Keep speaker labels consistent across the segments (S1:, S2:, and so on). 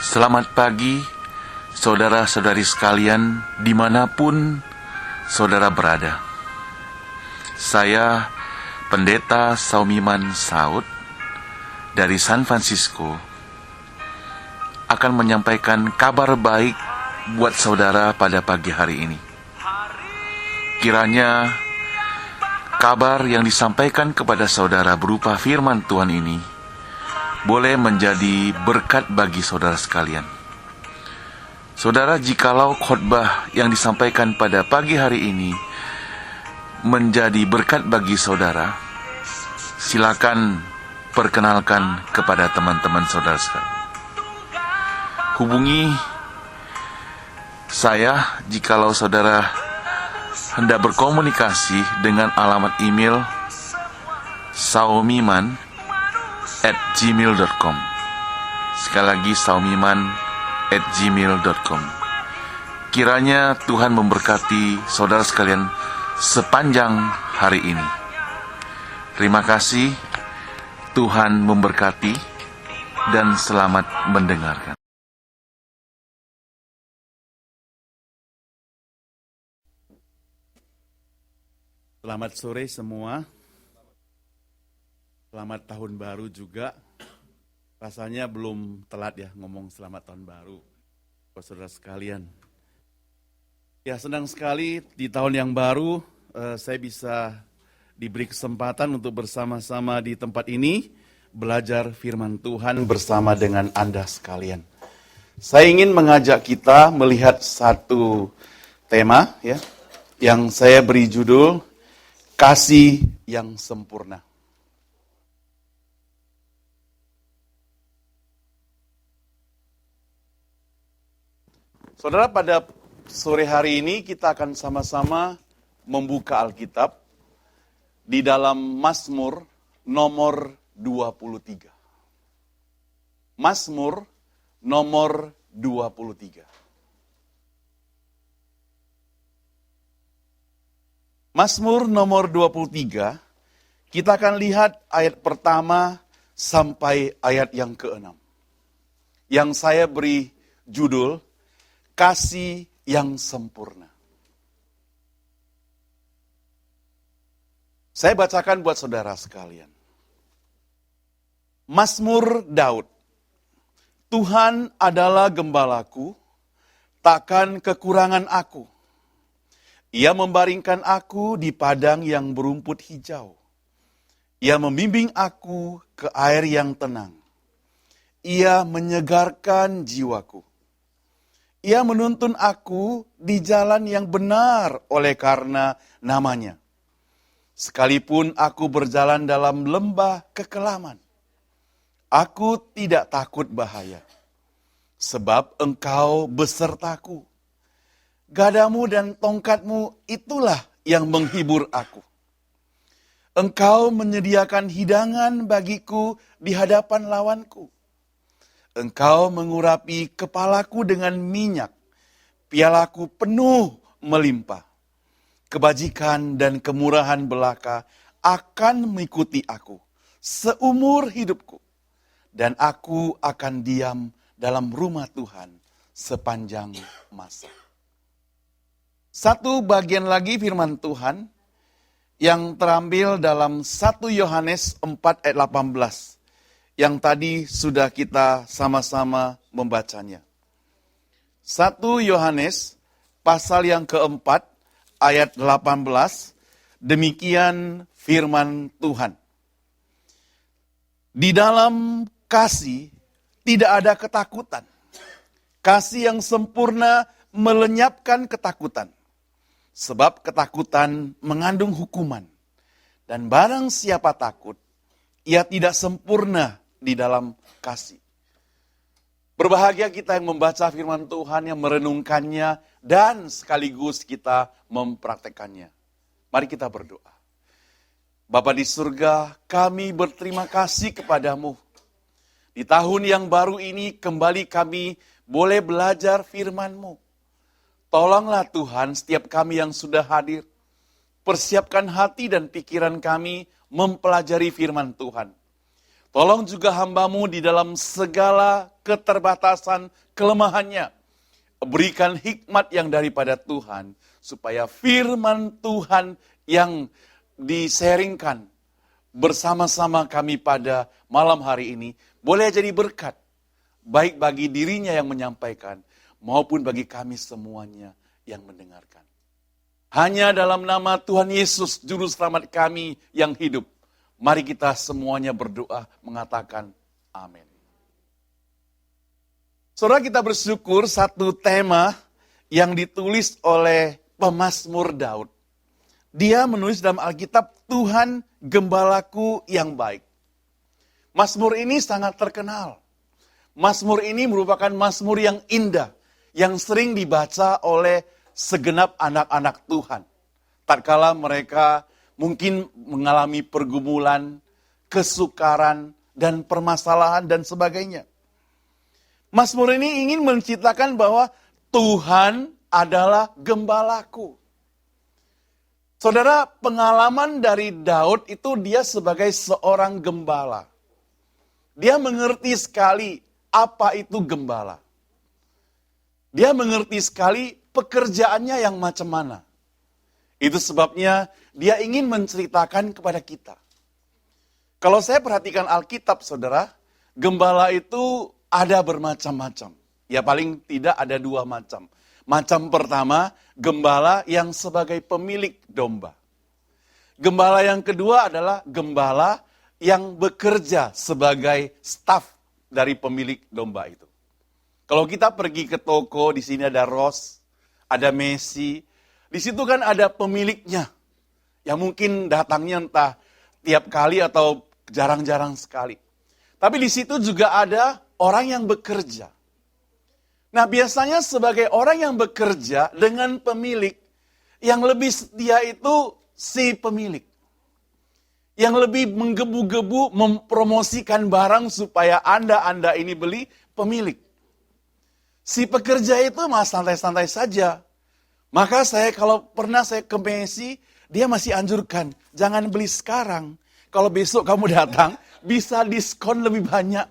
S1: Selamat pagi, saudara-saudari sekalian, dimanapun saudara berada. Saya, Pendeta Saumiman Saud, dari San Francisco, akan menyampaikan kabar baik buat saudara pada pagi hari ini. Kiranya kabar yang disampaikan kepada saudara berupa firman Tuhan ini boleh menjadi berkat bagi saudara sekalian. Saudara, jikalau khotbah yang disampaikan pada pagi hari ini menjadi berkat bagi saudara, silakan perkenalkan kepada teman-teman saudara sekalian. Hubungi saya jikalau saudara hendak berkomunikasi dengan alamat email saumiman@gmail.com. Sekali lagi, saumiman@gmail.com. Kiranya Tuhan memberkati saudara sekalian sepanjang hari ini. Terima kasih, Tuhan memberkati, dan selamat mendengarkan.
S2: Selamat sore semua. Selamat tahun baru juga. Rasanya belum telat ya ngomong selamat tahun baru buat saudara sekalian. Ya, senang sekali di tahun yang baru saya bisa diberi kesempatan untuk bersama-sama di tempat ini belajar firman Tuhan bersama dengan Anda sekalian. Saya ingin mengajak kita melihat satu tema ya yang saya beri judul Kasih yang Sempurna. Saudara, pada sore hari ini kita akan sama-sama membuka Alkitab di dalam Mazmur nomor 23. Mazmur nomor 23. Mazmur nomor 23, kita akan lihat ayat pertama sampai ayat yang ke-6. Yang saya beri judul Kasih yang Sempurna. Saya bacakan buat saudara sekalian. Mazmur Daud. Tuhan adalah gembalaku, takkan kekurangan aku. Ia membaringkan aku di padang yang berumput hijau. Ia membimbing aku ke air yang tenang. Ia menyegarkan jiwaku. Ia menuntun aku di jalan yang benar oleh karena namanya. Sekalipun aku berjalan dalam lembah kekelaman, aku tidak takut bahaya. Sebab Engkau besertaku. Gadamu dan tongkatmu itulah yang menghibur aku. Engkau menyediakan hidangan bagiku di hadapan lawanku. Engkau mengurapi kepalaku dengan minyak, pialaku penuh melimpah. Kebajikan dan kemurahan belaka akan mengikuti aku seumur hidupku. Dan aku akan diam dalam rumah Tuhan sepanjang masa. Satu bagian lagi firman Tuhan yang terambil dalam 1 Yohanes 4 ayat 18. Yang tadi sudah kita sama-sama membacanya. 1 Yohanes pasal yang keempat ayat 18. Demikian firman Tuhan. Di dalam kasih tidak ada ketakutan. Kasih yang sempurna melenyapkan ketakutan. Sebab ketakutan mengandung hukuman. Dan barang siapa takut, ia tidak sempurna di dalam kasih. Berbahagia kita yang membaca firman Tuhan, yang merenungkannya, dan sekaligus kita mempraktekannya. Mari kita berdoa. Bapa di surga, kami berterima kasih kepadamu. Di tahun yang baru ini kembali kami boleh belajar firman-Mu. Tolonglah Tuhan setiap kami yang sudah hadir. Persiapkan hati dan pikiran kami mempelajari firman Tuhan. Tolong juga hamba-Mu di dalam segala keterbatasan kelemahannya. Berikan hikmat yang daripada Tuhan, supaya firman Tuhan yang disaringkan bersama-sama kami pada malam hari ini boleh jadi berkat, baik bagi dirinya yang menyampaikan, maupun bagi kami semuanya yang mendengarkan. Hanya dalam nama Tuhan Yesus, Juru Selamat kami yang hidup, mari kita semuanya berdoa mengatakan amin. Saudara, kita bersyukur satu tema yang ditulis oleh pemazmur Daud. Dia menulis dalam Alkitab, Tuhan gembalaku yang baik. Mazmur ini sangat terkenal. Mazmur ini merupakan mazmur yang indah, yang sering dibaca oleh segenap anak-anak Tuhan. Tatkala mereka mungkin mengalami pergumulan, kesukaran, dan permasalahan, dan sebagainya. Mazmur ini ingin menceritakan bahwa Tuhan adalah gembalaku. Saudara, pengalaman dari Daud itu dia sebagai seorang gembala. Dia mengerti sekali apa itu gembala. Dia mengerti sekali pekerjaannya yang macam mana. Itu sebabnya dia ingin menceritakan kepada kita. Kalau saya perhatikan Alkitab, saudara, gembala itu ada bermacam-macam. Ya paling tidak ada dua macam. Macam pertama, gembala yang sebagai pemilik domba. Gembala yang kedua adalah gembala yang bekerja sebagai staf dari pemilik domba itu. Kalau kita pergi ke toko, di sini ada Ross, ada Messi. Di situ kan ada pemiliknya. Yang mungkin datangnya entah tiap kali atau jarang-jarang sekali. Tapi di situ juga ada orang yang bekerja. Nah, biasanya sebagai orang yang bekerja dengan pemilik, yang lebih setia itu si pemilik. Yang lebih menggebu-gebu mempromosikan barang supaya Anda ini beli pemilik. Si pekerja itu mah santai-santai saja. Maka kalau pernah saya ke Messi, dia masih anjurkan, jangan beli sekarang. Kalau besok kamu datang, bisa diskon lebih banyak.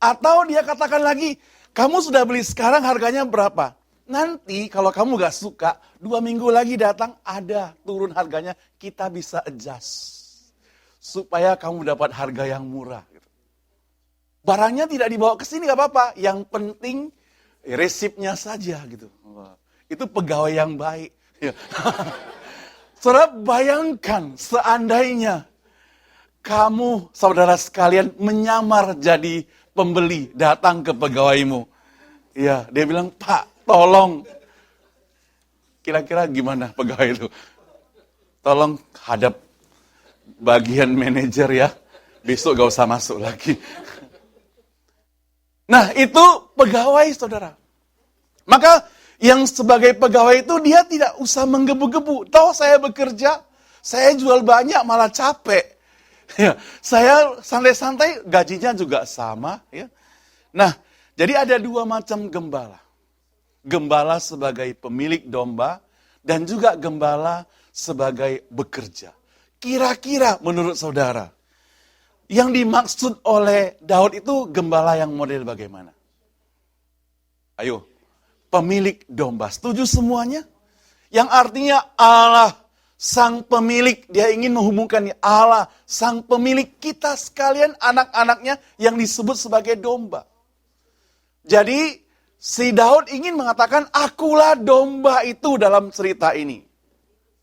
S2: Atau dia katakan lagi, kamu sudah beli sekarang harganya berapa? Nanti kalau kamu gak suka, 2 minggu lagi datang ada turun harganya, kita bisa adjust. Supaya kamu dapat harga yang murah. Barangnya tidak dibawa ke sini gak apa-apa, yang penting resipnya saja gitu. Itu pegawai yang baik. Saudara, bayangkan seandainya kamu, saudara sekalian, menyamar jadi pembeli, datang ke pegawaimu. Ya, dia bilang, Pak, tolong. Kira-kira gimana pegawai itu? Tolong hadap bagian manajer ya. Besok gak usah masuk lagi. Nah, itu pegawai, saudara. Maka yang sebagai pegawai itu dia tidak usah menggebu-gebu. Tahu saya bekerja, saya jual banyak malah capek. Ya, saya santai-santai, gajinya juga sama. Ya. Nah, jadi ada 2 macam gembala. Gembala sebagai pemilik domba, dan juga gembala sebagai bekerja. Kira-kira menurut saudara, yang dimaksud oleh Daud itu gembala yang model bagaimana? Ayo, pemilik domba. Setuju semuanya? Yang artinya Allah Sang pemilik, dia ingin menghubungkan Allah, sang pemilik kita sekalian, anak-anaknya yang disebut sebagai domba. Jadi, si Daud ingin mengatakan, akulah domba itu dalam cerita ini.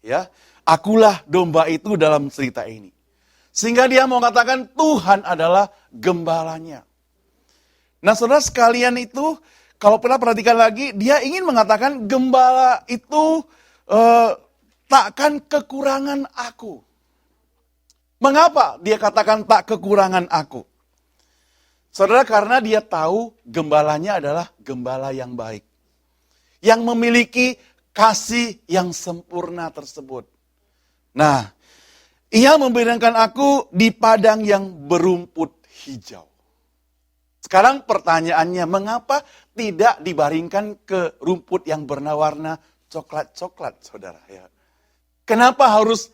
S2: Ya, akulah domba itu dalam cerita ini. Sehingga dia mau mengatakan, Tuhan adalah gembalanya. Nah, saudara sekalian itu, kalau pernah perhatikan lagi, dia ingin mengatakan, gembala itu takkan kekurangan aku. Mengapa dia katakan tak kekurangan aku? Saudara, karena dia tahu gembalanya adalah gembala yang baik. Yang memiliki kasih yang sempurna tersebut. Nah, ia membenarkan aku di padang yang berumput hijau. Sekarang pertanyaannya, mengapa tidak dibaringkan ke rumput yang berwarna coklat-coklat, saudara? Ya. Kenapa harus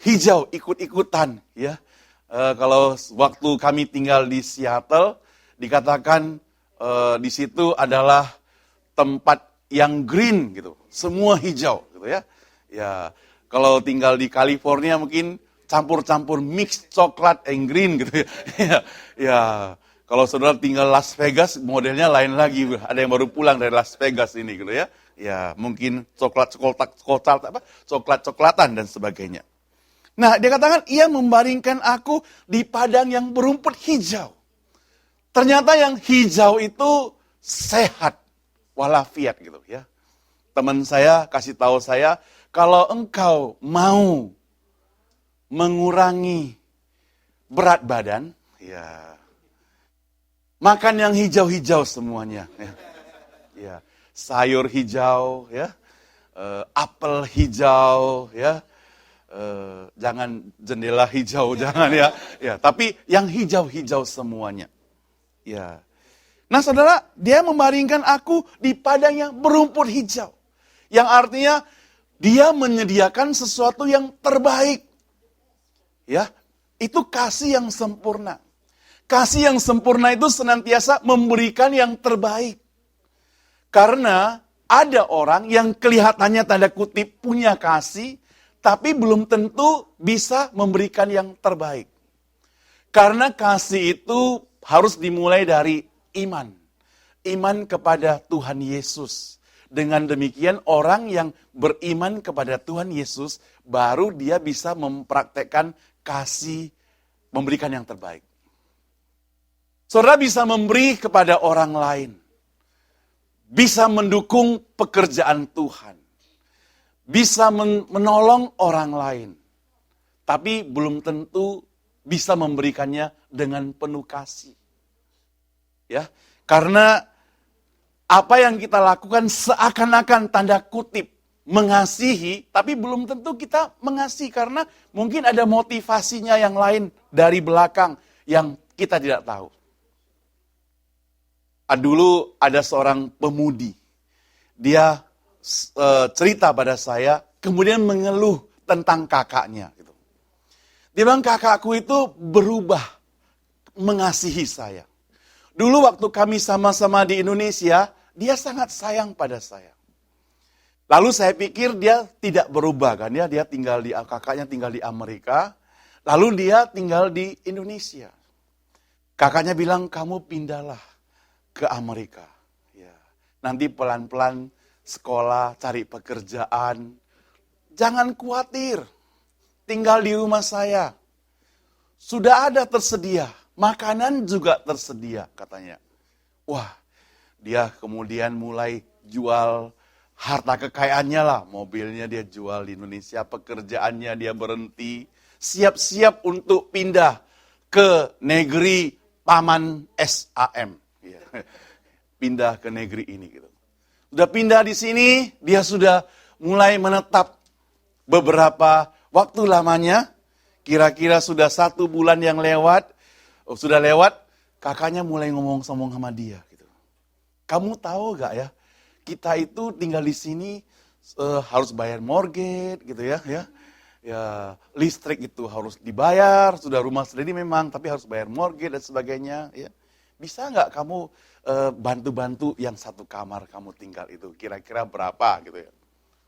S2: hijau ikut-ikutan? Ya, Kalau waktu kami tinggal di Seattle, dikatakan di situ adalah tempat yang green gitu, semua hijau gitu ya. Ya, kalau tinggal di California mungkin campur-campur mix coklat and green gitu ya. Ya, kalau saudara tinggal Las Vegas modelnya lain lagi, ada yang baru pulang dari Las Vegas ini gitu ya. Ya, mungkin coklat-coklatan dan sebagainya. Nah, dia katakan ia membaringkan aku di padang yang berumput hijau. Ternyata yang hijau itu sehat walafiat gitu ya. Teman saya kasih tahu saya, kalau engkau mau mengurangi berat badan, ya makan yang hijau-hijau semuanya. Ya, sayur hijau, ya, apel hijau, ya, jangan jendela hijau, jangan ya. Ya, tapi yang hijau-hijau semuanya. Ya. Nah, saudara, dia membaringkan aku di padang yang berumput hijau. Yang artinya dia menyediakan sesuatu yang terbaik. Ya, itu kasih yang sempurna. Kasih yang sempurna itu senantiasa memberikan yang terbaik. Karena ada orang yang kelihatannya tanda kutip punya kasih, tapi belum tentu bisa memberikan yang terbaik. Karena kasih itu harus dimulai dari iman. Iman kepada Tuhan Yesus. Dengan demikian orang yang beriman kepada Tuhan Yesus, baru dia bisa mempraktekkan kasih, memberikan yang terbaik. Saudara bisa memberi kepada orang lain. Bisa mendukung pekerjaan Tuhan. Bisa menolong orang lain. Tapi belum tentu bisa memberikannya dengan penuh kasih. Ya, karena apa yang kita lakukan seakan-akan tanda kutip mengasihi, tapi belum tentu kita mengasihi karena mungkin ada motivasinya yang lain dari belakang yang kita tidak tahu. Dulu ada seorang pemudi, dia cerita pada saya, kemudian mengeluh tentang kakaknya. Gitu. Dia bilang kakakku itu berubah mengasihi saya. Dulu waktu kami sama-sama di Indonesia, dia sangat sayang pada saya. Lalu saya pikir dia tidak berubah kan ya, kakaknya tinggal di Amerika, lalu dia tinggal di Indonesia. Kakaknya bilang kamu pindahlah ke Amerika. Ya. Nanti pelan-pelan sekolah, cari pekerjaan. Jangan khawatir, tinggal di rumah saya. Sudah ada tersedia, makanan juga tersedia katanya. Wah, dia kemudian mulai jual harta kekayaannya lah. Mobilnya dia jual di Indonesia, pekerjaannya dia berhenti. Siap-siap untuk pindah ke negeri paman SAM. Ya. Pindah ke negeri ini gitu. Sudah pindah di sini, dia sudah mulai menetap beberapa waktu lamanya. Kira-kira sudah 1 bulan yang lewat, sudah lewat, kakaknya mulai ngomong sama dia. Gitu. Kamu tahu gak ya, kita itu tinggal di sini harus bayar mortgage gitu ya. Ya, listrik itu harus dibayar, sudah rumah sendiri memang, tapi harus bayar mortgage dan sebagainya. Ya. Bisa nggak kamu bantu-bantu yang 1 kamar kamu tinggal itu, kira-kira berapa gitu ya.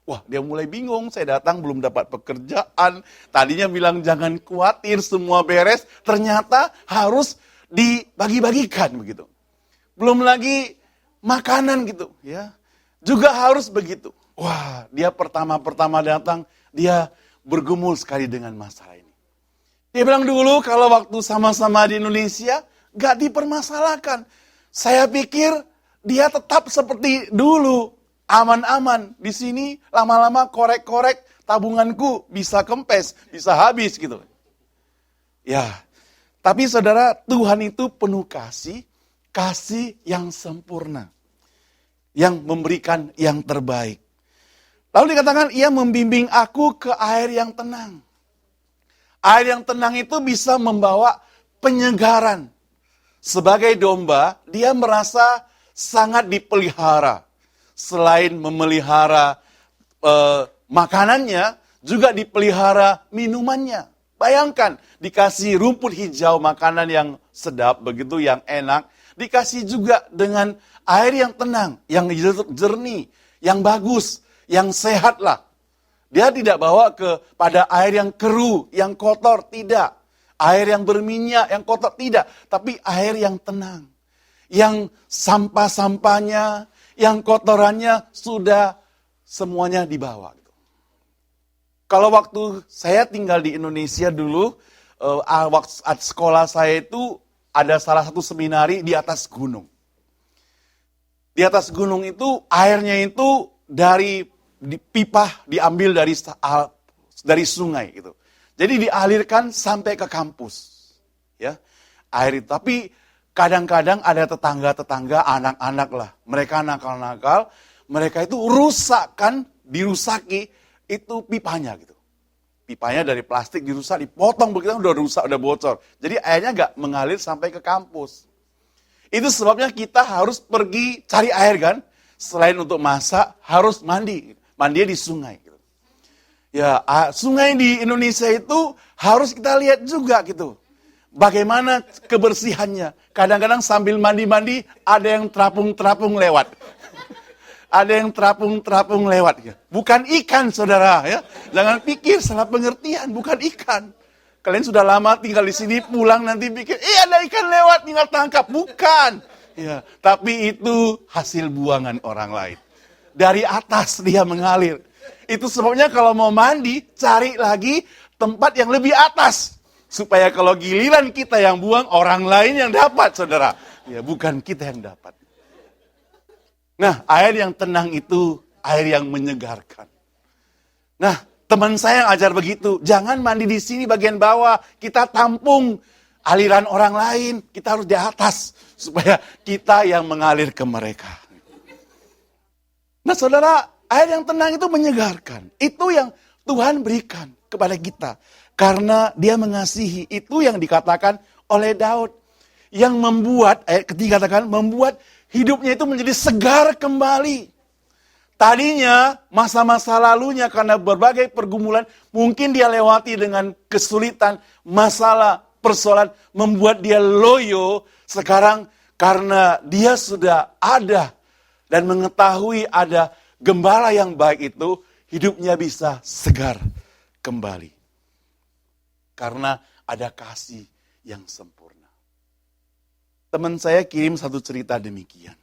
S2: Wah, dia mulai bingung, saya datang belum dapat pekerjaan, tadinya bilang jangan khawatir semua beres, ternyata harus dibagi-bagikan begitu. Belum lagi makanan gitu ya, juga harus begitu. Wah, dia pertama-pertama datang, dia bergumul sekali dengan masalah ini. Dia bilang dulu kalau waktu sama-sama di Indonesia, gak dipermasalahkan. Saya pikir dia tetap seperti dulu, aman-aman. Di sini lama-lama korek-korek, tabunganku bisa kempes, bisa habis gitu. Ya, tapi saudara, Tuhan itu penuh kasih, kasih yang sempurna. Yang memberikan yang terbaik. Lalu dikatakan, ia membimbing aku ke air yang tenang. Air yang tenang itu bisa membawa penyegaran. Sebagai domba, dia merasa sangat dipelihara. Selain memelihara makanannya, juga dipelihara minumannya. Bayangkan, dikasih rumput hijau, makanan yang sedap, begitu yang enak. Dikasih juga dengan air yang tenang, yang jernih, yang bagus, yang sehat lah. Dia tidak bawa pada air yang keruh, yang kotor, tidak. Air yang berminyak, yang kotor, tidak. Tapi air yang tenang. Yang sampah-sampahnya, yang kotorannya sudah semuanya dibawa. Kalau waktu saya tinggal di Indonesia dulu, waktu sekolah saya itu ada salah satu seminari di atas gunung. Di atas gunung itu airnya itu dari pipa diambil dari sungai gitu. Jadi dialirkan sampai ke kampus. Ya. Air itu. Tapi kadang-kadang ada tetangga-tetangga, anak-anak lah. Mereka nakal-nakal, mereka itu dirusaki itu pipanya gitu. Pipanya dari plastik dirusak, dipotong begitu udah rusak, udah bocor. Jadi airnya nggak mengalir sampai ke kampus. Itu sebabnya kita harus pergi cari air kan. Selain untuk masak, harus mandi. Mandinya di sungai. Gitu. Ya, sungai di Indonesia itu harus kita lihat juga gitu. Bagaimana kebersihannya. Kadang-kadang sambil mandi-mandi ada yang terapung-terapung lewat. Ada yang terapung-terapung lewat. Ya. Bukan ikan, saudara. Ya. Jangan pikir salah pengertian, bukan ikan. Kalian sudah lama tinggal di sini, pulang nanti pikir, ada ikan lewat, tinggal tangkap. Bukan. Ya. Tapi itu hasil buangan orang lain. Dari atas dia mengalir. Itu sebabnya kalau mau mandi, cari lagi tempat yang lebih atas. Supaya kalau giliran kita yang buang, orang lain yang dapat, saudara. Ya, bukan kita yang dapat. Nah, air yang tenang itu air yang menyegarkan. Nah, teman saya yang ajar begitu, jangan mandi di sini bagian bawah, kita tampung aliran orang lain, kita harus di atas supaya kita yang mengalir ke mereka. Nah, saudara, air yang tenang itu menyegarkan. Itu yang Tuhan berikan kepada kita karena Dia mengasihi. Itu yang dikatakan oleh Daud yang membuat ayat ketiga katakan membuat hidupnya itu menjadi segar kembali. Tadinya masa-masa lalunya karena berbagai pergumulan mungkin dia lewati dengan kesulitan, masalah, persoalan membuat dia loyo. Sekarang karena dia sudah ada dan mengetahui ada gembala yang baik itu, hidupnya bisa segar kembali. Karena ada kasih yang sempurna. Teman saya kirim satu cerita demikian.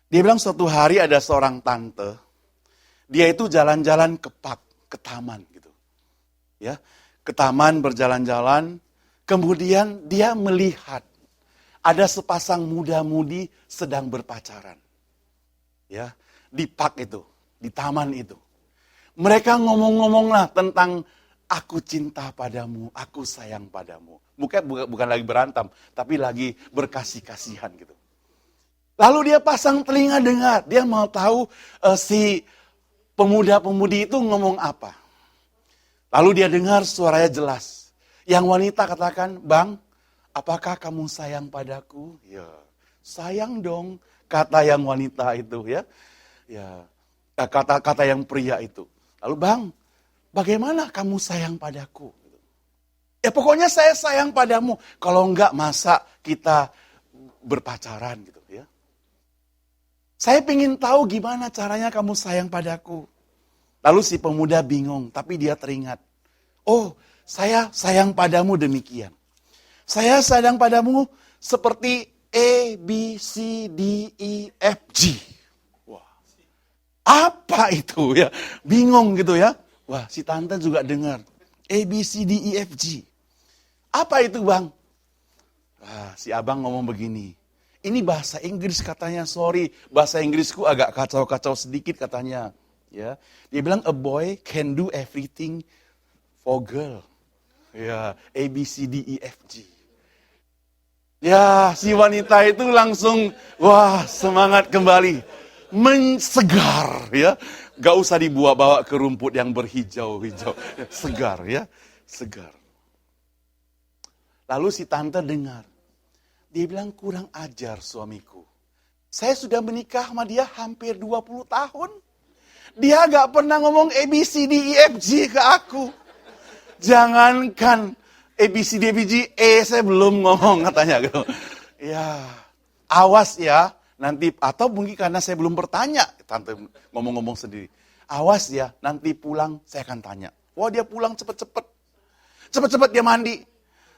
S2: Dia bilang suatu hari ada seorang tante, dia itu jalan-jalan ke park, ke taman gitu. Ya, ke taman berjalan-jalan, kemudian dia melihat ada sepasang muda-mudi sedang berpacaran. Ya, di park itu, di taman itu. Mereka ngomong-ngomonglah tentang aku cinta padamu, aku sayang padamu. Bukan lagi berantem, tapi lagi berkasih-kasihan gitu. Lalu dia pasang telinga dengar, dia mau tahu si pemuda-pemudi itu ngomong apa. Lalu dia dengar suaranya jelas. Yang wanita katakan, "Bang, apakah kamu sayang padaku?" Ya, sayang dong, kata yang wanita itu ya. Ya, kata yang pria itu. Lalu, "Bang, bagaimana kamu sayang padaku?" Ya pokoknya saya sayang padamu. Kalau enggak masa kita berpacaran gitu ya. Saya ingin tahu gimana caranya kamu sayang padaku. Lalu si pemuda bingung, tapi dia teringat. Oh, saya sayang padamu demikian. Saya sayang padamu seperti A, B, C, D, E, F, G. Wah, apa itu ya? Bingung gitu ya. Wah, si tante juga dengar. A, B, C, D, E, F, G. Apa itu bang? Si abang ngomong begini. Ini bahasa Inggris katanya, sorry. Bahasa Inggrisku agak kacau-kacau sedikit katanya. Ya, dia bilang a boy can do everything for girl. Ya, A, B, C, D, E, F, G. Ya, si wanita itu langsung, wah semangat kembali. Mensegar ya. Gak usah dibawa ke rumput yang berhijau-hijau. Segar ya, segar. Lalu si tante dengar. Dia bilang kurang ajar suamiku. Saya sudah menikah sama dia hampir 20 tahun. Dia gak pernah ngomong A, B, C, D, E, F, G ke aku. Jangankan ABCD, saya belum ngomong katanya gitu. Ya, awas ya, nanti, atau mungkin karena saya belum bertanya, tante ngomong-ngomong sendiri. Awas ya, nanti pulang saya akan tanya. Wah, dia pulang cepet-cepet. Cepet-cepet dia mandi.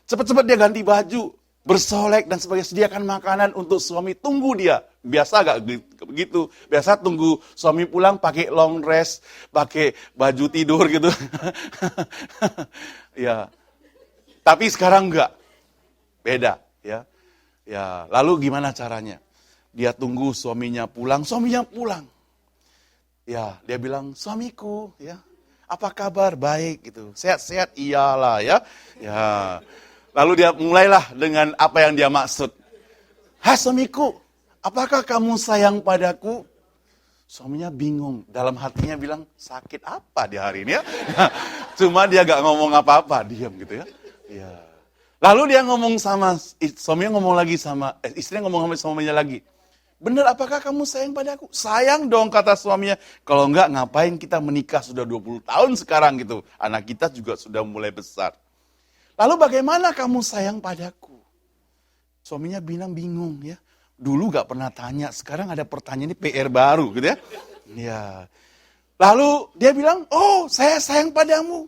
S2: Cepet-cepet dia ganti baju, bersolek dan sebagainya, sediakan makanan untuk suami, tunggu dia. Biasa gak begitu? Biasa tunggu suami pulang pakai long dress, pakai baju tidur gitu. Ya. Tapi sekarang enggak. Beda, ya. Ya, lalu gimana caranya? Dia tunggu suaminya pulang. Ya, dia bilang, "Suamiku, ya. Apa kabar? Baik gitu. Sehat-sehat?" Iyalah ya. Ya. Lalu dia mulailah dengan apa yang dia maksud. "Hai suamiku, apakah kamu sayang padaku?" Suaminya bingung. Dalam hatinya bilang, sakit apa di hari ini ya? Cuma dia gak ngomong apa-apa, diam gitu ya. Ya. Lalu dia ngomong sama, suaminya ngomong lagi sama, istrinya ngomong sama suaminya lagi. "Benar, apakah kamu sayang padaku?" "Sayang dong," kata suaminya. "Kalau enggak, ngapain kita menikah sudah 20 tahun sekarang gitu. Anak kita juga sudah mulai besar." "Lalu bagaimana kamu sayang padaku?" Suaminya bilang bingung ya. Dulu gak pernah tanya, sekarang ada pertanyaan, ini PR baru gitu ya. Ya. Lalu dia bilang, "Oh, saya sayang padamu."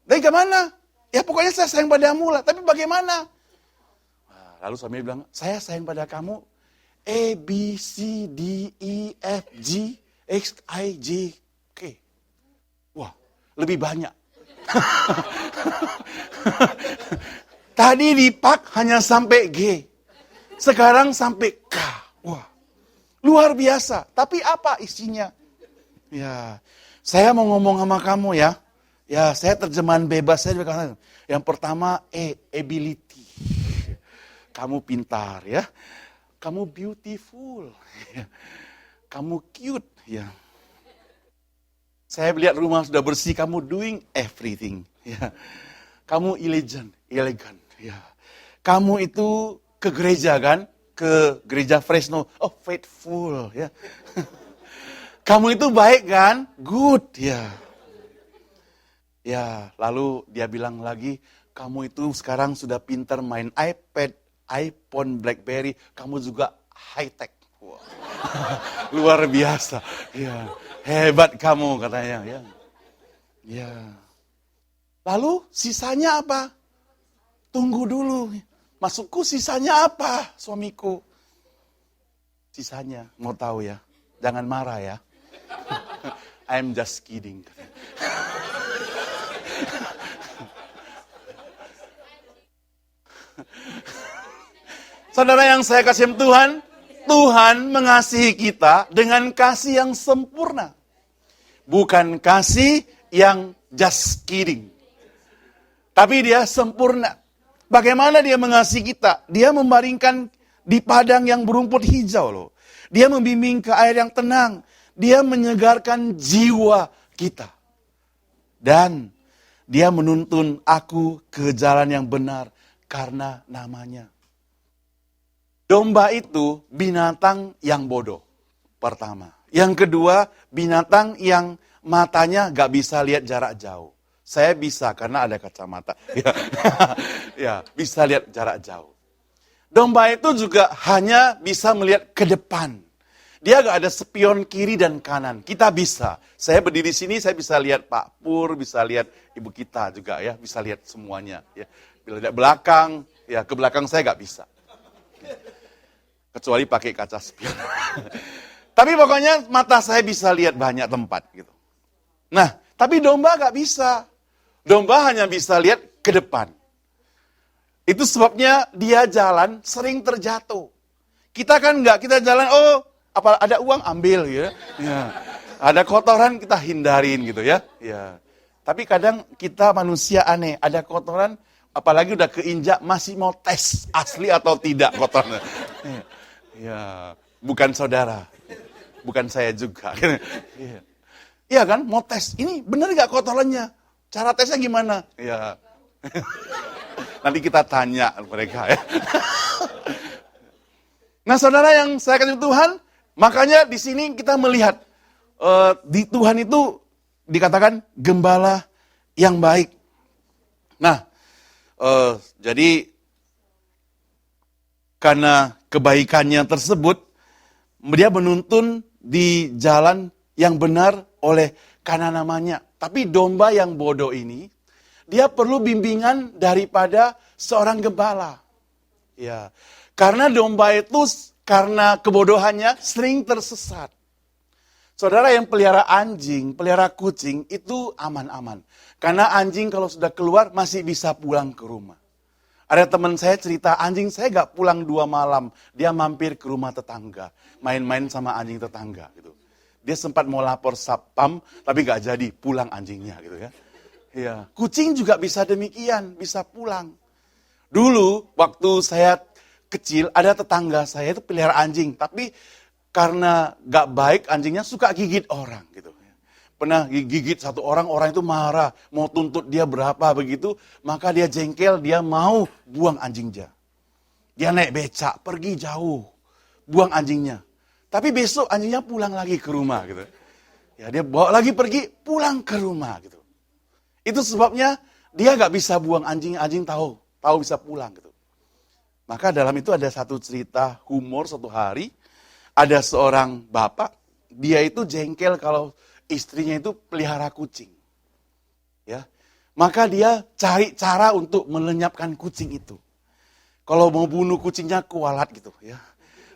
S2: "Dari kemana?" "Ya pokoknya saya sayang padamu lah, tapi bagaimana?" Nah, lalu suaminya bilang, "Saya sayang pada kamu A, B, C, D, E, F, G, X, I, J, K." Wah, lebih banyak. Tadi di Pak hanya sampai G. Sekarang sampai K. Wah, luar biasa. Tapi apa isinya? Ya, saya mau ngomong sama kamu ya. Ya, saya terjemahan bebas saya juga katakan. Yang pertama, ability. Kamu pintar ya. Kamu beautiful. Kamu cute ya. Saya melihat rumah sudah bersih, kamu doing everything ya. Kamu elegan ya. Kamu itu ke gereja kan? Ke gereja Fresno. Oh, faithful ya. Kamu itu baik kan? Good ya. Ya, lalu dia bilang lagi, kamu itu sekarang sudah pintar main iPad, iPhone, BlackBerry, kamu juga high tech. Wow. Luar biasa. Ya, hebat kamu katanya ya. Ya. Lalu sisanya apa? Tunggu dulu. Maksudku sisanya apa, suamiku? Sisanya, mau tahu ya? Jangan marah ya. I'm just kidding. Saudara yang saya kasih Tuhan, Tuhan mengasihi kita dengan kasih yang sempurna. Bukan kasih yang just kidding. Tapi dia sempurna. Bagaimana dia mengasihi kita? Dia membaringkan di padang yang berumput hijau loh. Dia membimbing ke air yang tenang. Dia menyegarkan jiwa kita. Dan dia menuntun aku ke jalan yang benar karena namanya. Domba itu binatang yang bodoh, pertama. Yang kedua, binatang yang matanya gak bisa lihat jarak jauh. Saya bisa karena ada kacamata. Ya, bisa lihat jarak jauh. Domba itu juga hanya bisa melihat ke depan. Dia gak ada spion kiri dan kanan. Kita bisa. Saya berdiri sini, saya bisa lihat Pak Pur, bisa lihat ibu kita juga ya, bisa lihat semuanya. Ya. Bila lihat belakang, ya ke belakang saya gak bisa. Kecuali pakai kaca spion. Tapi pokoknya mata saya bisa lihat banyak tempat gitu. Nah, tapi domba gak bisa. Domba hanya bisa lihat ke depan. Itu sebabnya dia jalan sering terjatuh. Kita kan enggak, kita jalan, oh apa ada uang ambil gitu ya. Ada kotoran kita hindarin gitu ya. Ya. Tapi kadang kita manusia aneh, ada kotoran apalagi udah keinjak masih mau tes asli atau tidak kotorannya. Ya, bukan saudara. Bukan saya juga. Iya kan, mau tes. Ini benar gak kotorannya? Cara tesnya gimana? Ya. Nanti kita tanya mereka ya. Nah, saudara yang saya kasih Tuhan, makanya di sini kita melihat di Tuhan itu dikatakan gembala yang baik. Nah, jadi karena kebaikannya tersebut, dia menuntun di jalan yang benar oleh karena namanya. Tapi domba yang bodoh ini, dia perlu bimbingan daripada seorang gembala. Ya, karena domba itu karena kebodohannya sering tersesat. Saudara yang pelihara anjing, pelihara kucing itu aman-aman. Karena anjing kalau sudah keluar masih bisa pulang ke rumah. Ada teman saya cerita, anjing saya gak pulang 2 malam. Dia mampir ke rumah tetangga. Main-main sama anjing tetangga gitu. Dia sempat mau lapor satpam, tapi gak jadi pulang anjingnya gitu ya. Ya, kucing juga bisa demikian, bisa pulang. Dulu waktu saya kecil, ada tetangga saya itu pelihara anjing. Tapi karena gak baik anjingnya suka gigit orang gitu. Pernah gigit satu orang, orang itu marah, mau tuntut dia berapa begitu, maka dia jengkel, dia mau buang anjingnya. Dia naik becak, pergi jauh, buang anjingnya. Tapi besok anjingnya pulang lagi ke rumah gitu. Ya dia bawa lagi pergi, pulang ke rumah gitu. Itu sebabnya dia gak bisa buang anjing, anjing tahu bisa pulang gitu. Maka dalam itu ada satu cerita humor satu hari, ada seorang bapak, dia itu jengkel kalau istrinya itu pelihara kucing. Ya. Maka dia cari cara untuk melenyapkan kucing itu. Kalau mau bunuh kucingnya kualat gitu ya.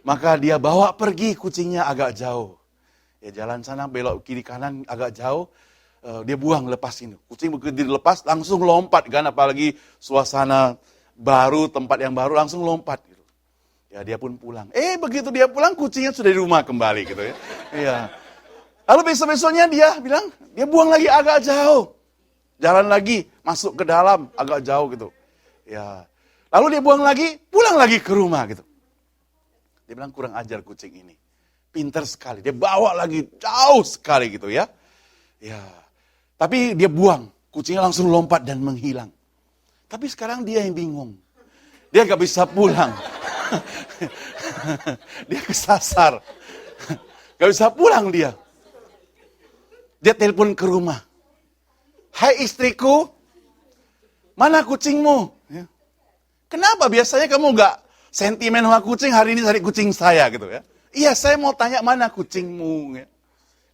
S2: Maka dia bawa pergi kucingnya agak jauh. Ya jalan sana belok kiri kanan agak jauh. Dia buang lepas ini. Kucing begitu dilepas langsung lompat kan, apalagi suasana baru, tempat yang baru langsung lompat gitu. Ya dia pun pulang. Begitu dia pulang kucingnya sudah di rumah kembali gitu ya. Iya. Lalu besok-besoknya dia bilang, dia buang lagi agak jauh. Jalan lagi, masuk ke dalam, agak jauh gitu. Ya. Lalu dia buang lagi, pulang lagi ke rumah gitu. Dia bilang kurang ajar kucing ini. Pinter sekali, dia bawa lagi jauh sekali gitu ya. Ya. Tapi dia buang, kucingnya langsung lompat dan menghilang. Tapi sekarang dia yang bingung. Dia gak bisa pulang. Dia kesasar. Gak bisa pulang dia. Dia telepon ke rumah. Hai istriku, mana kucingmu? Ya. Kenapa biasanya kamu gak sentimen sama kucing, hari ini cari kucing saya gitu ya. Iya saya mau tanya mana kucingmu. Ya.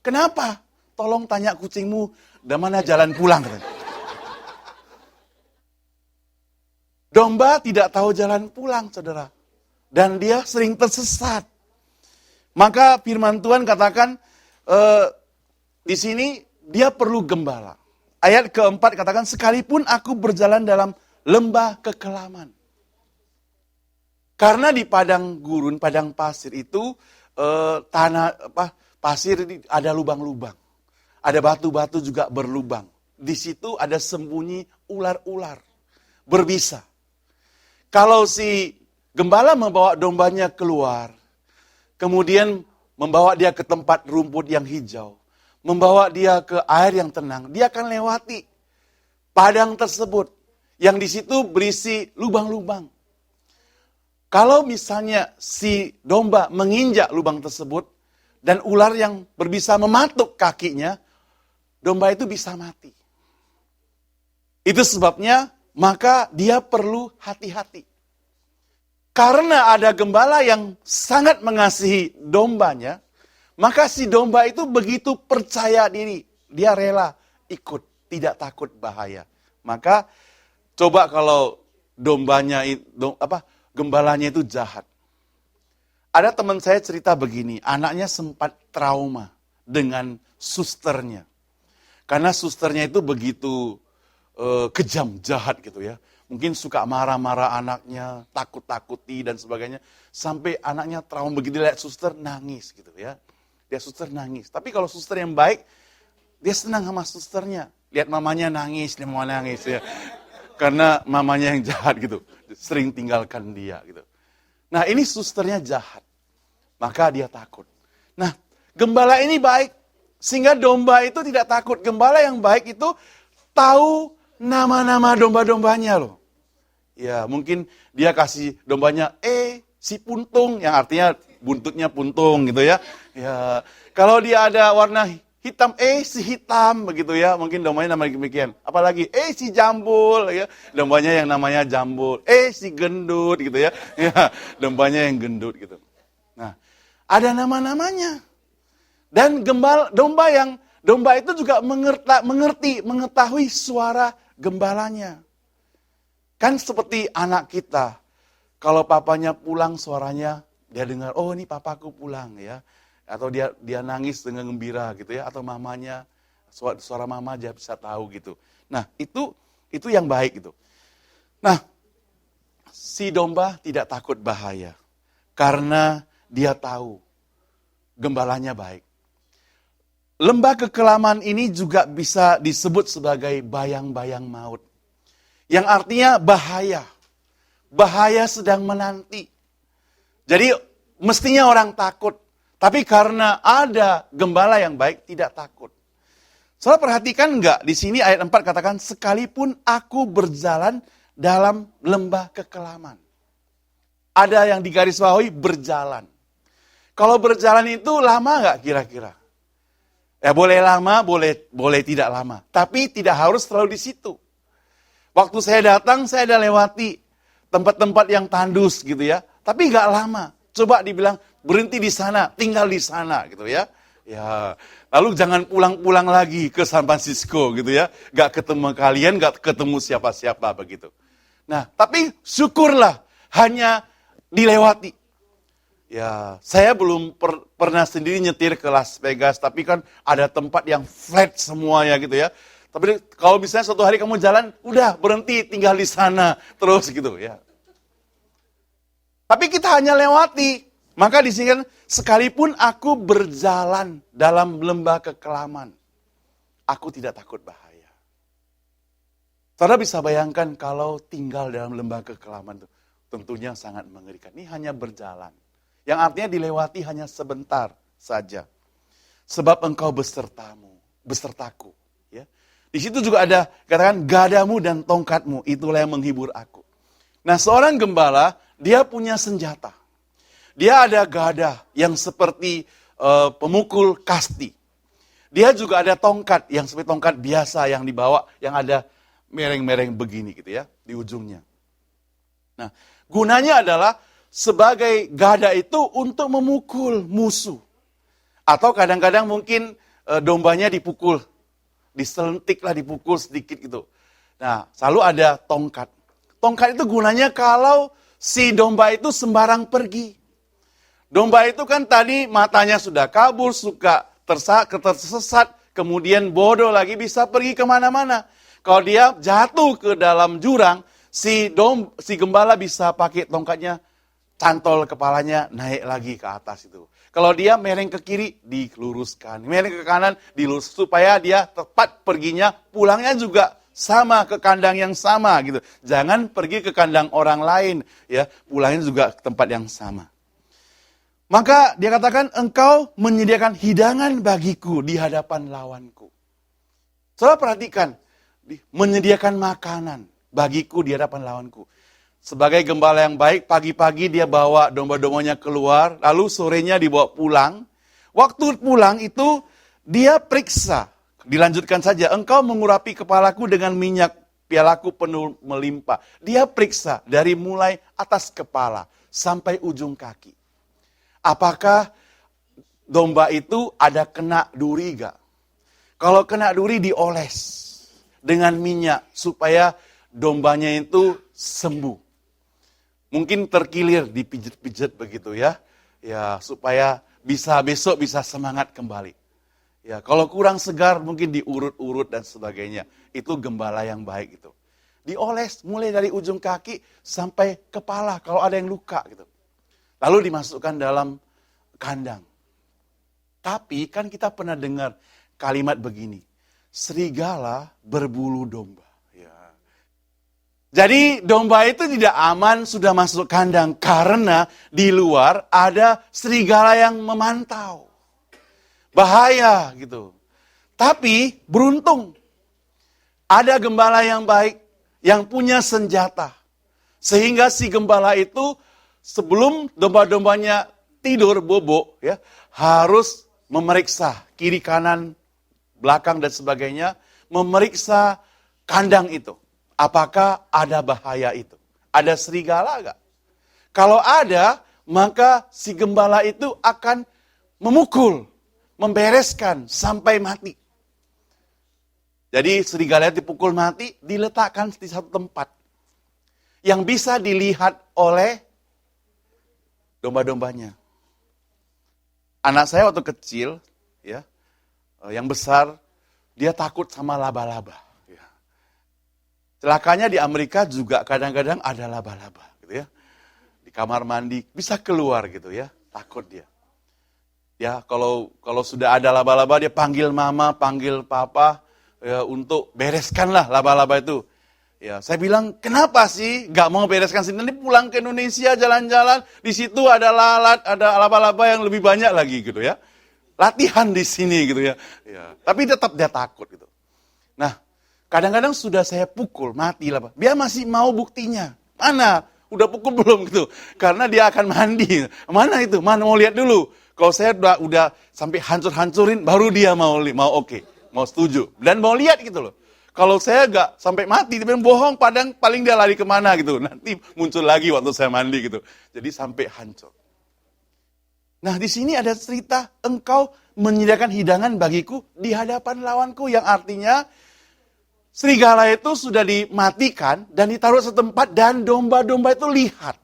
S2: Kenapa? Tolong tanya kucingmu, dan mana jalan pulang. Katanya. Domba tidak tahu jalan pulang saudara. Dan dia sering tersesat. Maka firman Tuhan katakan, di sini dia perlu gembala. Ayat keempat katakan, sekalipun aku berjalan dalam lembah kekelaman. Karena di padang gurun, padang pasir itu pasir ada lubang-lubang. Ada batu-batu juga berlubang. Di situ ada sembunyi ular-ular berbisa. Kalau si gembala membawa dombanya keluar, kemudian membawa dia ke tempat rumput yang hijau, membawa dia ke air yang tenang, dia akan lewati padang tersebut yang di situ berisi lubang-lubang. Kalau misalnya si domba menginjak lubang tersebut dan ular yang berbisa mematuk kakinya, domba itu bisa mati. Itu sebabnya maka dia perlu hati-hati. Karena ada gembala yang sangat mengasihi dombanya, maka si domba itu begitu percaya diri. Dia rela ikut, tidak takut bahaya. Maka coba kalau gembalanya itu jahat. Ada teman saya cerita begini, anaknya sempat trauma dengan susternya. Karena susternya itu begitu kejam, jahat gitu ya. Mungkin suka marah-marah anaknya, takut-takuti dan sebagainya. Sampai anaknya trauma begitu lihat suster nangis gitu ya. Dia suster nangis. Tapi kalau suster yang baik, dia senang sama susternya. Lihat mamanya nangis, dia mau nangis ya. Karena mamanya yang jahat gitu. Sering tinggalkan dia gitu. Nah ini susternya jahat. Maka dia takut. Nah gembala ini baik. Sehingga domba itu tidak takut. Gembala yang baik itu tahu nama-nama domba-dombanya loh. Ya mungkin dia kasih dombanya si puntung. Yang artinya buntutnya puntung gitu ya. Ya kalau dia ada warna hitam, si hitam begitu ya, mungkin dombanya namanya demikian. Apalagi si jambul ya, dombanya yang namanya jambul. Si gendut gitu ya, ya dombanya yang gendut gitu. Nah, ada nama-namanya. Dan domba itu juga mengetahui suara gembalanya. Kan seperti anak kita, kalau papanya pulang suaranya, dia dengar, oh ini papaku pulang ya. Atau dia nangis dengan gembira gitu ya. Atau mamanya, suara mama dia bisa tahu gitu. Nah itu yang baik gitu. Nah si domba tidak takut bahaya. Karena dia tahu gembalanya baik. Lembah kekelaman ini juga bisa disebut sebagai bayang-bayang maut. Yang artinya bahaya. Bahaya sedang menanti. Jadi mestinya orang takut. Tapi karena ada gembala yang baik, tidak takut. Saudara perhatikan enggak? Di sini ayat 4 katakan, sekalipun aku berjalan dalam lembah kekelaman. Ada yang digarisbawahi berjalan. Kalau berjalan itu lama enggak kira-kira? Ya boleh lama, boleh tidak lama. Tapi tidak harus selalu di situ. Waktu saya datang, saya ada lewati tempat-tempat yang tandus gitu ya. Tapi nggak lama. Coba dibilang berhenti di sana, tinggal di sana gitu ya. Ya, lalu jangan pulang-pulang lagi ke San Francisco gitu ya. Nggak ketemu kalian, nggak ketemu siapa-siapa begitu. Nah, tapi syukurlah hanya dilewati. Ya, saya belum pernah sendiri nyetir ke Las Vegas, tapi kan ada tempat yang flat semuanya gitu ya. Tapi kalau misalnya suatu hari kamu jalan, udah berhenti tinggal di sana terus gitu ya. Tapi kita hanya lewati. Maka di sini kan sekalipun aku berjalan dalam lembah kekelaman, aku tidak takut bahaya. Saudara bisa bayangkan kalau tinggal dalam lembah kekelaman itu tentunya sangat mengerikan. Ini hanya berjalan. Yang artinya dilewati hanya sebentar saja. Sebab engkau besertaku. Ya. Di situ juga ada katakan gadamu dan tongkatmu, itulah yang menghibur aku. Nah seorang gembala, dia punya senjata. Dia ada gada yang seperti pemukul kasti. Dia juga ada tongkat yang seperti tongkat biasa yang dibawa, yang ada mereng-mereng begini gitu ya, di ujungnya. Nah gunanya adalah sebagai gada itu untuk memukul musuh. Atau kadang-kadang mungkin dombanya dipukul. Diselentik lah, dipukul sedikit gitu. Nah, selalu ada tongkat. Tongkat itu gunanya kalau si domba itu sembarang pergi. Domba itu kan tadi matanya sudah kabur, suka tersesat, kemudian bodoh lagi, bisa pergi kemana-mana. Kalau dia jatuh ke dalam jurang, si gembala bisa pakai tongkatnya, cantol kepalanya, naik lagi ke atas itu. Kalau dia mereng ke kiri, diluruskan. Mereng ke kanan, diluruskan. Supaya dia tepat perginya, pulangnya juga sama ke kandang yang sama gitu. Jangan pergi ke kandang orang lain, ya. Pulangnya juga ke tempat yang sama. Maka dia katakan, engkau menyediakan hidangan bagiku di hadapan lawanku. Saudara perhatikan, menyediakan makanan bagiku di hadapan lawanku. Sebagai gembala yang baik, pagi-pagi dia bawa domba-dombanya keluar, lalu sorenya dibawa pulang. Waktu pulang itu dia periksa, dilanjutkan saja, engkau mengurapi kepalaku dengan minyak, pialaku penuh melimpah. Dia periksa dari mulai atas kepala sampai ujung kaki. Apakah domba itu ada kena duri gak? Kalau kena duri dioles dengan minyak supaya dombanya itu sembuh. Mungkin terkilir, dipijit-pijit begitu ya. Ya, supaya besok bisa semangat kembali. Ya, kalau kurang segar mungkin diurut-urut dan sebagainya. Itu gembala yang baik itu. Dioles mulai dari ujung kaki sampai kepala kalau ada yang luka gitu. Lalu dimasukkan dalam kandang. Tapi kan kita pernah dengar kalimat begini. Serigala berbulu domba. Jadi domba itu tidak aman sudah masuk kandang karena di luar ada serigala yang memantau. Bahaya gitu. Tapi beruntung ada gembala yang baik yang punya senjata. Sehingga si gembala itu sebelum domba-dombanya tidur bobok ya harus memeriksa kiri kanan belakang dan sebagainya, memeriksa kandang itu. Apakah ada bahaya itu? Ada serigala nggak? Kalau ada, maka si gembala itu akan memukul, membereskan sampai mati. Jadi serigala dipukul mati, diletakkan di satu tempat yang bisa dilihat oleh domba-dombanya. Anak saya waktu kecil, ya, yang besar, dia takut sama laba-laba. Ya. Celakanya di Amerika juga kadang-kadang ada laba-laba, gitu ya. Di kamar mandi bisa keluar gitu ya, takut dia. Ya, kalau sudah ada laba-laba dia panggil mama, panggil papa ya, untuk bereskanlah laba-laba itu. Ya, saya bilang, kenapa sih gak mau bereskan sini? Nanti pulang ke Indonesia jalan-jalan, di situ ada lalat, ada laba-laba yang lebih banyak lagi gitu ya. Latihan di sini gitu ya. Ya, tapi tetap dia takut gitu. Nah, kadang-kadang sudah saya pukul, mati laba. Dia masih mau buktinya. Mana? Udah pukul belum gitu? Karena dia akan mandi. Mana itu? Mana mau lihat dulu? Kalau saya udah sampai hancur-hancurin, baru dia mau oke, mau setuju. Dan mau lihat gitu loh. Kalau saya gak sampai mati, dia bilang bohong, paling dia lari kemana gitu. Nanti muncul lagi waktu saya mandi gitu. Jadi sampai hancur. Nah di sini ada cerita, engkau menyediakan hidangan bagiku di hadapan lawanku. Yang artinya, serigala itu sudah dimatikan dan ditaruh setempat dan domba-domba itu lihat.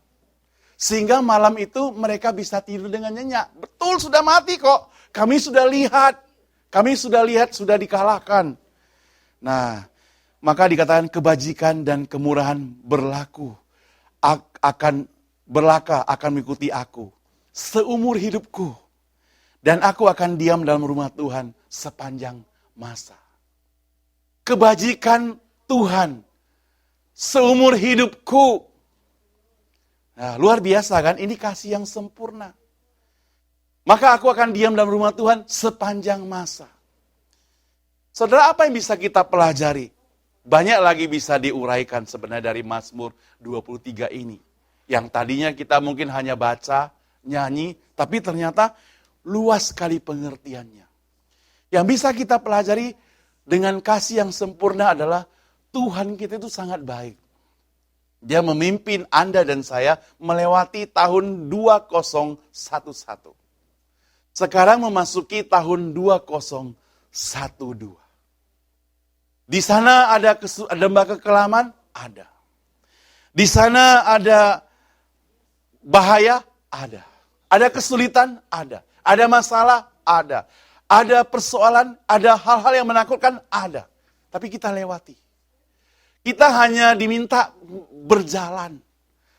S2: Sehingga malam itu mereka bisa tidur dengan nyenyak. Betul sudah mati kok, kami sudah lihat. Kami sudah lihat, sudah dikalahkan. Nah, maka dikatakan kebajikan dan kemurahan berlaku, akan mengikuti aku seumur hidupku. Dan aku akan diam dalam rumah Tuhan sepanjang masa. Kebajikan Tuhan seumur hidupku. Nah, luar biasa kan, ini kasih yang sempurna. Maka aku akan diam dalam rumah Tuhan sepanjang masa. Saudara, apa yang bisa kita pelajari? Banyak lagi bisa diuraikan sebenarnya dari Mazmur 23 ini. Yang tadinya kita mungkin hanya baca, nyanyi, tapi ternyata luas sekali pengertiannya. Yang bisa kita pelajari dengan kasih yang sempurna adalah Tuhan kita itu sangat baik. Dia memimpin Anda dan saya melewati tahun 2011. Sekarang memasuki tahun 2012. Di sana ada lembah kekelaman? Ada. Di sana ada bahaya? Ada. Ada kesulitan? Ada. Ada masalah? Ada. Ada persoalan? Ada hal-hal yang menakutkan? Ada. Tapi kita lewati. Kita hanya diminta berjalan.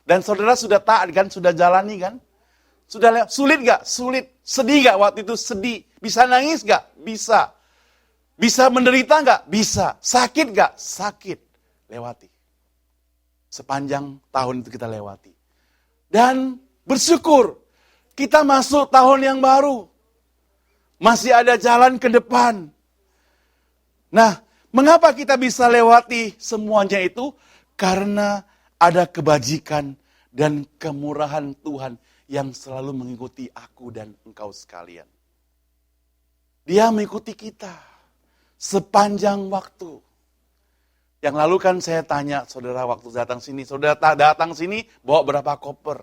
S2: Dan saudara sudah taat kan? Sudah jalani kan? Sudah lewat. Sulit gak? Sulit. Sedih gak waktu itu? Sedih. Bisa nangis gak? Bisa. Bisa menderita nggak? Bisa. Sakit nggak? Sakit. Lewati. Sepanjang tahun itu kita lewati. Dan bersyukur. Kita masuk tahun yang baru. Masih ada jalan ke depan. Nah, mengapa kita bisa lewati semuanya itu? Karena ada kebajikan dan kemurahan Tuhan yang selalu mengikuti aku dan engkau sekalian. Dia mengikuti kita. Sepanjang waktu. Yang lalu kan saya tanya saudara waktu datang sini. Saudara datang sini bawa berapa koper?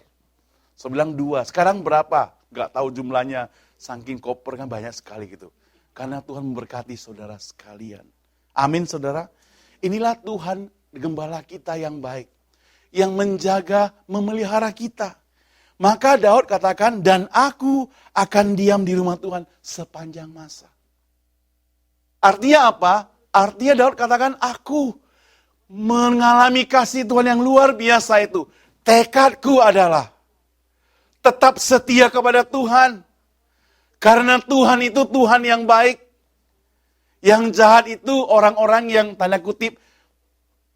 S2: Saya bilang 2. Sekarang berapa? Gak tahu jumlahnya. Saking koper kan banyak sekali gitu. Karena Tuhan memberkati saudara sekalian. Amin saudara. Inilah Tuhan gembala kita yang baik. Yang menjaga, memelihara kita. Maka Daud katakan, dan aku akan diam di rumah Tuhan sepanjang masa. Artinya apa? Artinya Daud katakan, aku mengalami kasih Tuhan yang luar biasa itu. Tekadku adalah tetap setia kepada Tuhan. Karena Tuhan itu Tuhan yang baik. Yang jahat itu orang-orang yang tanda kutip,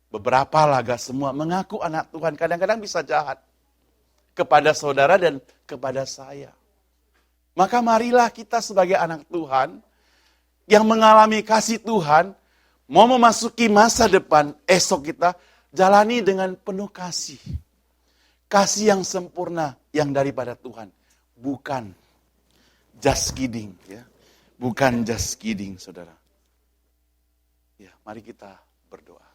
S2: beberapa lah gak semua, mengaku anak Tuhan. Kadang-kadang bisa jahat. Kepada saudara dan kepada saya. Maka marilah kita sebagai anak Tuhan, yang mengalami kasih Tuhan, mau memasuki masa depan, esok kita, jalani dengan penuh kasih. Kasih yang sempurna, yang daripada Tuhan. Bukan just kidding. Ya. Bukan just kidding, saudara. Ya, mari kita berdoa.